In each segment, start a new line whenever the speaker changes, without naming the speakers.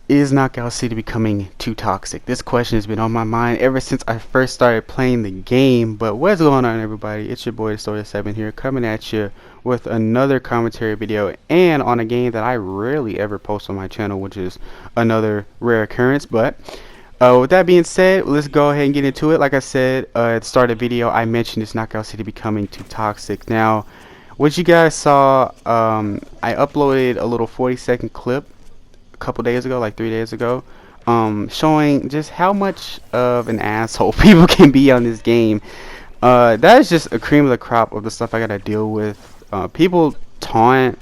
Is Knockout City becoming too toxic? This question has been on my mind ever since I first started playing the game. But what's going on, everybody? It's your boy, Story7 here, coming at you with another commentary video and on a game that I rarely ever post on my channel, which is another rare occurrence. But with that being said, let's go ahead and get into it. Like I said at the start of the video, I mentioned this Knockout City becoming too toxic. Now, what you guys saw, I uploaded a little 40-second clip a couple days ago, like 3 days ago, showing just how much of an asshole people can be on this game. That is just a cream of the crop of the stuff I gotta deal with. People taunt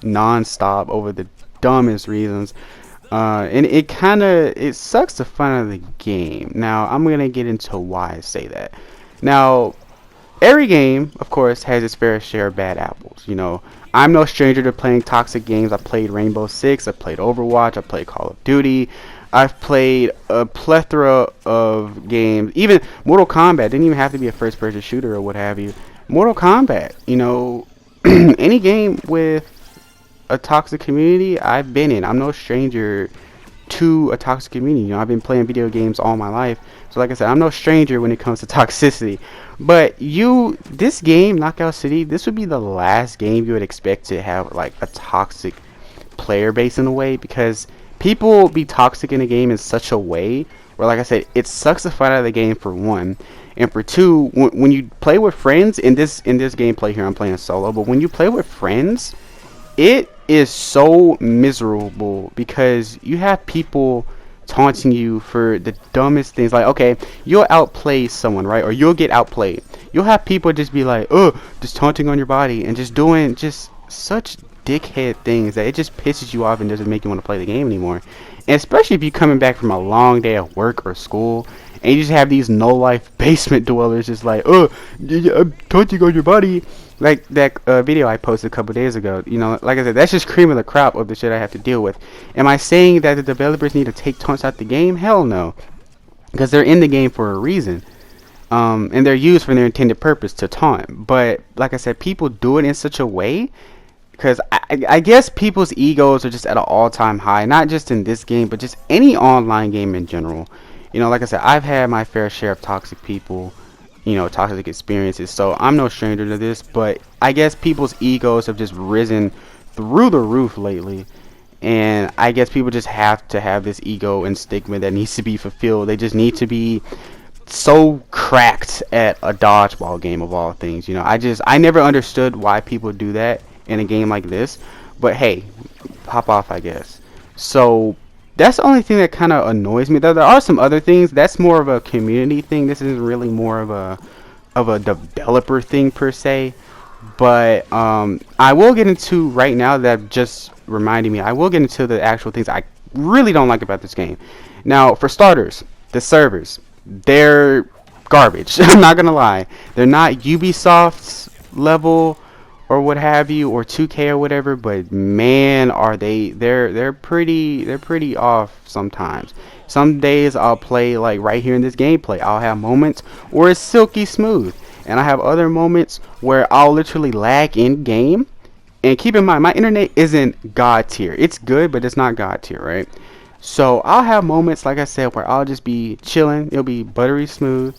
non-stop over the dumbest reasons, and it sucks the fun of the game. Now I'm gonna get into why I say that. Now, every game, of course, has its fair share of bad apples. You know, I'm no stranger to playing toxic games. I played Rainbow Six, I played Overwatch, I played Call of Duty, I've played a plethora of games. Even Mortal Kombat didn't even have to be a first-person shooter or what have you. Mortal Kombat, you know, any game with a toxic community, I've been in. I'm no stranger to a toxic community. You know, I've been playing video games all my life, so like I said, I'm no stranger when it comes to toxicity. But this game, Knockout City, this would be the last game you would expect to have like a toxic player base in a way, because people be toxic in a game in such a way where, like I said, it sucks the fun out of the game, for one, and for two, when you play with friends in this gameplay here, I'm playing solo, but when you play with friends, it is so miserable because you have people taunting you for the dumbest things. Like, okay, you'll outplay someone, right? Or you'll get outplayed. You'll have people just be like, oh, just taunting on your body and just doing just such dickhead things that it just pisses you off and doesn't make you want to play the game anymore. And especially if you're coming back from a long day of work or school and you just have these no-life basement dwellers just like, oh, I'm taunting on your body. Like that video I posted a couple days ago. You know, like I said, that's just cream of the crop of the shit I have to deal with. Am I saying that the developers need to take taunts out the game? Hell no, because they're in the game for a reason, and they're used for their intended purpose, to taunt. But like I said, people do it in such a way because I guess people's egos are just at an all-time high, not just in this game, but just any online game in general. You know, like I said, I've had my fair share of toxic people, you know, toxic experiences, so I'm no stranger to this. But I guess people's egos have just risen through the roof lately, and I guess people just have to have this ego and stigma that needs to be fulfilled. They just need to be so cracked at a dodgeball game of all things. You know, I never understood why people do that in a game like this, but hey, pop off, I guess. So that's the only thing that kind of annoys me. There are some other things. That's more of a community thing. This is really more of a developer thing per se. But I will get into right now, that just reminding me, I will get into the actual things I really don't like about this game. Now, for starters, the servers, they're garbage. I'm not gonna lie. They're not Ubisoft's level or what have you, or 2K or whatever, but man, are they're pretty off sometimes. Some days I'll play, like right here in this gameplay, I'll have moments where it's silky smooth, and I have other moments where I'll literally lag in game. And keep in mind, my internet isn't god tier. It's good, but it's not god tier, right? So I'll have moments, like I said, where I'll just be chilling, it'll be buttery smooth,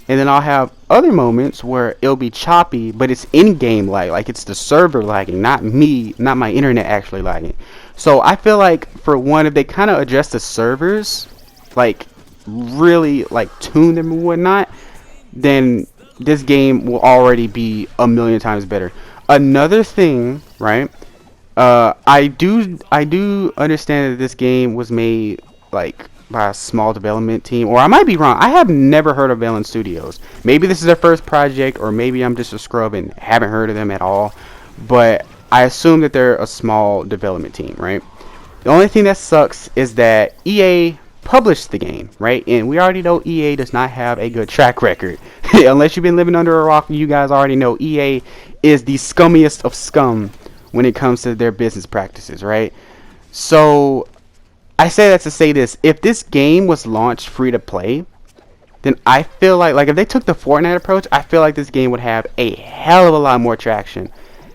and then I'll have other moments where it'll be choppy, but it's in-game lag. Like it's the server lagging, not me, not my internet actually lagging. So I feel like, for one, if they kind of adjust the servers, like really like tune them and whatnot, then this game will already be a million times better. Another thing, right? I do understand that this game was made like by a small development team, or I might be wrong. I have never heard of Velan Studios. Maybe this is their first project, or maybe I'm just a scrub and haven't heard of them at all. But I assume that they're a small development team, right? The only thing that sucks is that EA published the game, right? And we already know EA does not have a good track record. Unless you've been living under a rock, you guys already know EA is the scummiest of scum when it comes to their business practices, right? So I say that to say this: if this game was launched free to play, then I feel like if they took the Fortnite approach, I feel like this game would have a hell of a lot more traction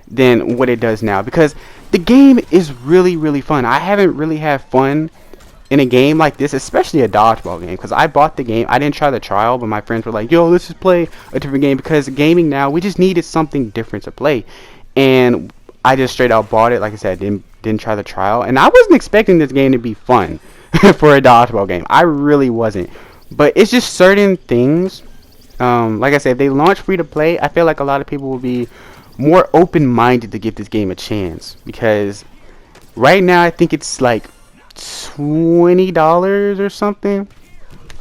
than what it does now, because the game is really fun. I haven't really had fun in a game like this, especially a dodgeball game, because I bought the game. I didn't try the trial, but my friends were like, yo, let's just play a different game, because gaming now, we just needed something different to play. And I just straight out bought it. Like I said, didn't try the trial, and I wasn't expecting this game to be fun for a dodgeball game. I really wasn't. But it's just certain things. Like I said, if they launch free to play, I feel like a lot of people will be more open minded to give this game a chance, because right now I think it's like $20 or something.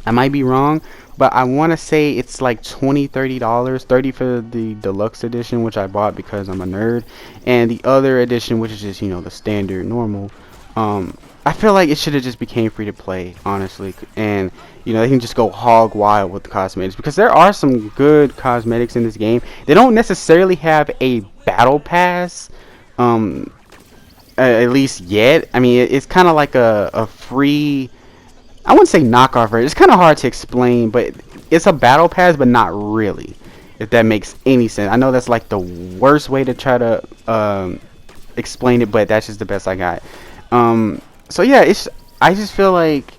I might be wrong, but I want to say it's like $30, 30 for the deluxe edition, which I bought because I'm a nerd, and the other edition, which is just, you know, the standard normal. I feel like it should have just became free to play, honestly, and you know, they can just go hog wild with the cosmetics, because there are some good cosmetics in this game. They don't necessarily have a battle pass, at least yet. I mean, it's kind of like a free, I wouldn't say knockoff version. It's kind of hard to explain, but it's a battle pass, but not really, if that makes any sense. I know that's like the worst way to try to explain it, but that's just the best I got. So yeah, I just feel like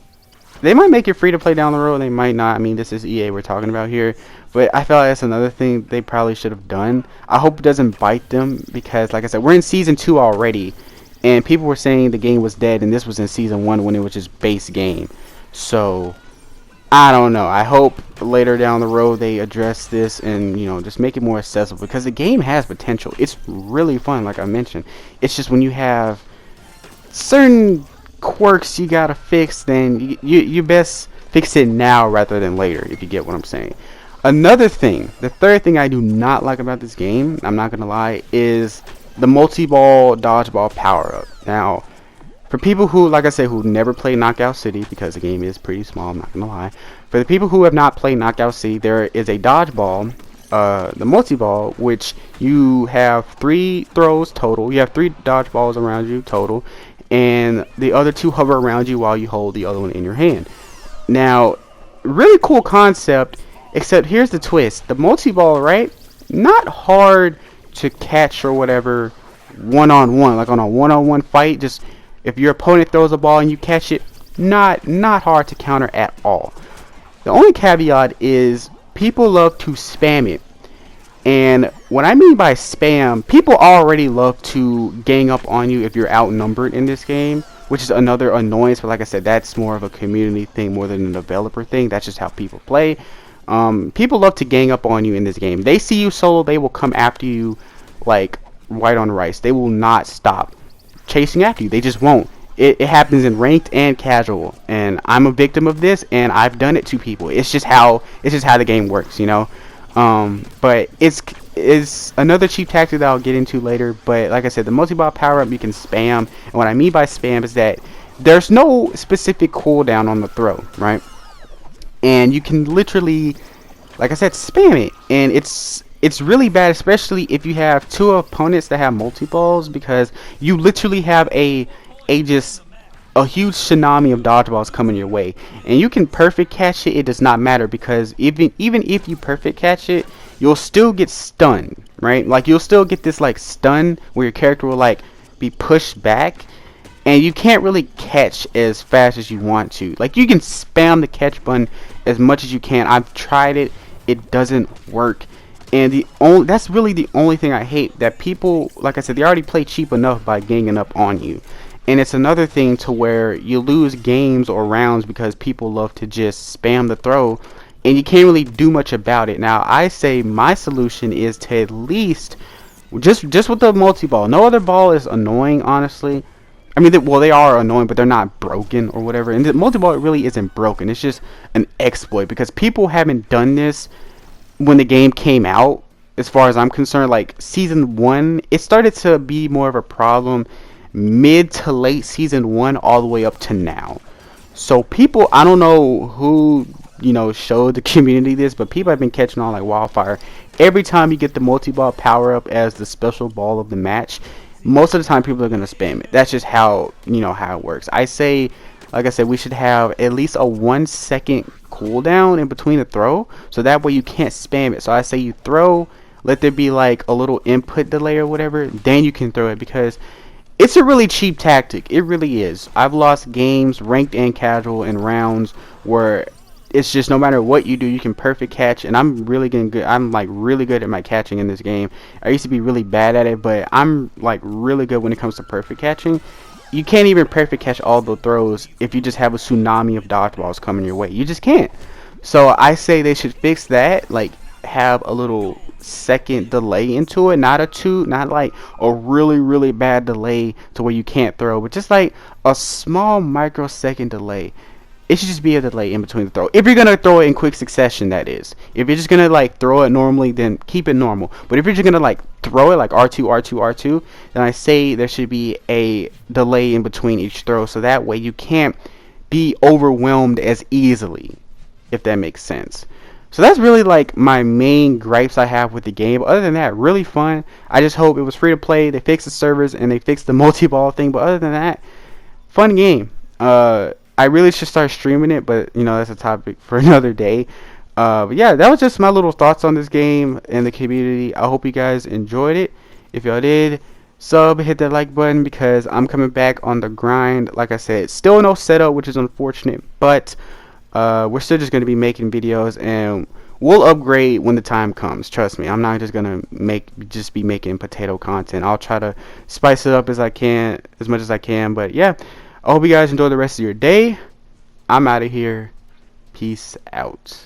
they might make it free to play down the road. They might not. I mean, this is EA we're talking about here, but I feel like that's another thing they probably should have done. I hope it doesn't bite them, because like I said, we're in season 2 already, and people were saying the game was dead, and this was in season 1 when it was just base game. So I don't know. I hope later down the road they address this and, you know, just make it more accessible, because the game has potential. It's really fun, like I mentioned. It's just when you have certain quirks you gotta fix, then you best fix it now rather than later, if you get what I'm saying. Another thing, the third thing I do not like about this game, I'm not gonna lie, is the multi-ball dodgeball power-up. Now, for people who, like I said, who never played Knockout City, because the game is pretty small, I'm not gonna lie. For the people who have not played Knockout City, there is a dodgeball, the multi-ball, which you have 3 throws total. You have 3 dodgeballs around you total, and the other 2 hover around you while you hold the other one in your hand. Now, really cool concept, except here's the twist. The multi-ball, right? Not hard to catch or whatever one-on-one, like on a one-on-one fight. Just if your opponent throws a ball and you catch it, not hard to counter at all. The only caveat is people love to spam it. And what I mean by spam, people already love to gang up on you if you're outnumbered in this game, which is another annoyance. But like I said, that's more of a community thing more than a developer thing. That's just how people play. People love to gang up on you in this game. They see you solo, they will come after you like white on rice. They will not stop chasing after you. They just won't. It happens in ranked and casual, and I'm a victim of this, and I've done it to people. It's just how the game works, you know. But it's another cheap tactic that I'll get into later. But like I said, the multi-ball power up you can spam, and what I mean by spam is that there's no specific cooldown on the throw, right? And you can literally, like I said, spam it, and it's really bad, especially if you have 2 opponents that have multi-balls, because you literally have a huge tsunami of dodgeballs coming your way, and you can perfect catch it. It does not matter, because even if you perfect catch it, you'll still get stunned, right? Like you'll still get this like stun where your character will like be pushed back, and you can't really catch as fast as you want to. Like you can spam the catch button as much as you can. I've tried it, it doesn't work. And that's really the only thing I hate, that people, like I said, they already play cheap enough by ganging up on you. And it's another thing to where you lose games or rounds because people love to just spam the throw, and you can't really do much about it. Now, I say my solution is to at least, just with the multi-ball, no other ball is annoying, honestly. I mean, they are annoying, but they're not broken or whatever. And the multi-ball really isn't broken. It's just an exploit, because people haven't done this when the game came out. As far as I'm concerned, like season 1, it started to be more of a problem mid to late season 1 all the way up to now. So people, I don't know who, you know, showed the community this, but people have been catching on like wildfire. Every time you get the multi-ball power up as the special ball of the match, most of the time people are going to spam it. That's just how, you know, how it works. I say, like I said, we should have at least a 1 second cooldown in between the throw, so that way you can't spam it. So I say you throw, let there be like a little input delay or whatever, then you can throw it, because it's a really cheap tactic. It really is. I've lost games, ranked and casual, in rounds where it's just no matter what you do, you can perfect catch. And I'm really getting good. I'm like really good at my catching in this game. I used to be really bad at it, but I'm like really good when it comes to perfect catching. You can't even perfect catch all the throws if you just have a tsunami of dodgeballs coming your way. You just can't. So I say they should fix that. Like have a little second delay into it, not a two, not like a really bad delay to where you can't throw, but just like a small microsecond delay. It should just be a delay in between the throw. If you're gonna throw it in quick succession, that is. If you're just gonna like throw it normally, then keep it normal. But if you're just gonna like throw it like R2, R2, R2, then I say there should be a delay in between each throw, so that way you can't be overwhelmed as easily, if that makes sense. So that's really like my main gripes I have with the game. But other than that, really fun. I just hope it was free to play. They fixed the servers and they fixed the multi-ball thing. But other than that, fun game. I really should start streaming it, but you know that's a topic for another day. But yeah, that was just my little thoughts on this game and the community. I hope you guys enjoyed it. If y'all did, sub, hit that like button because I'm coming back on the grind. Like I said, still no setup, which is unfortunate, but we're still just gonna be making videos and we'll upgrade when the time comes. Trust me, I'm not just gonna be making potato content. I'll try to spice it up as I can, as much as I can. But yeah, I hope you guys enjoy the rest of your day. I'm out of here. Peace out.